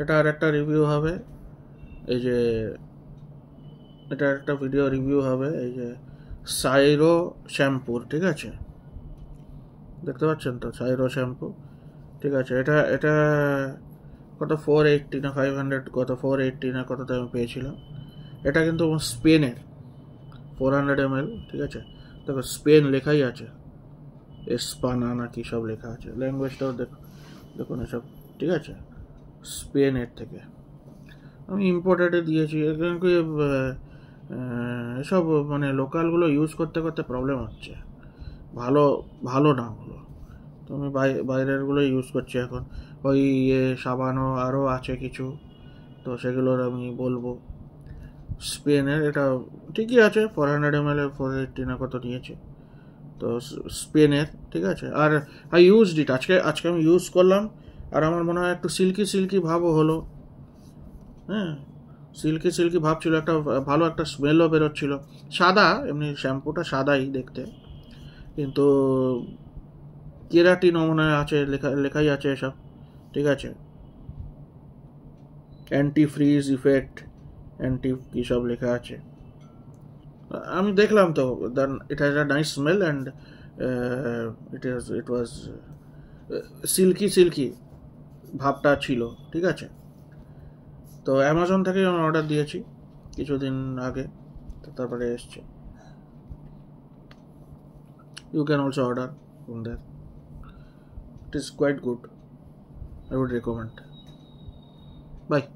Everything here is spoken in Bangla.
এটা আর একটা রিভিউ হবে, এই যে এটা একটা ভিডিও রিভিউ হবে এই যে সাইরো শ্যাম্পুর, ঠিক আছে, দেখতে পাচ্ছেন তো সাইরো শ্যাম্পু, ঠিক আছে। এটা এটা কত 480 না 500, কত 480 না কততে আমি পেয়েছিলাম। এটা কিন্তু স্পেনের 400 ml, ঠিক আছে। দেখো স্পেন লেখাই আছে, এসপানা না কি সব লেখা আছে, ল্যাঙ্গুয়েজটাও দেখুন এসব, ঠিক আছে। স্পেনের থেকে আমি ইম্পোর্টেডে দিয়েছি, এসব মানে লোকালগুলো ইউজ করতে করতে প্রবলেম হচ্ছে, ভালো ভালো না হলো, তো আমি বাইরেরগুলো ইউজ করছি এখন। ওই সাবানও আরও আছে কিছু, তো সেগুলোর আমি বলবো। স্পেনের এটা ঠিকই আছে, 400 ml 480 না কত নিয়েছে, তো স্পেনের, ঠিক আছে। আর আই ইউজড ইট, আজকে আমি ইউজ করলাম, আর আমার মনে হয় একটু সিল্কি সিল্কি ভাবও হলো, হ্যাঁ, সিল্কি সিল্কি ভাব ছিল, একটা ভালো একটা স্মেলও বেরোচ্ছিল। সাদা, এমনি শ্যাম্পুটা সাদাই দেখতে, কিন্তু কেরাটিন মনে হয় আছে, লেখাই আছে এসব, ঠিক আছে। অ্যান্টি ফ্রিজ ইফেক্ট, অ্যান্টি কী সব লেখা আছে, আমি দেখলাম তো। Then it has a nice smell and it was silky silky ভাবটা ছিল, ঠিক আছে। তো অ্যামাজন থেকে আমি অর্ডার দিয়েছি কিছুদিন আগে, তো তারপরে এসছে। You can also order from there, it is quite good, I would recommend. Bye.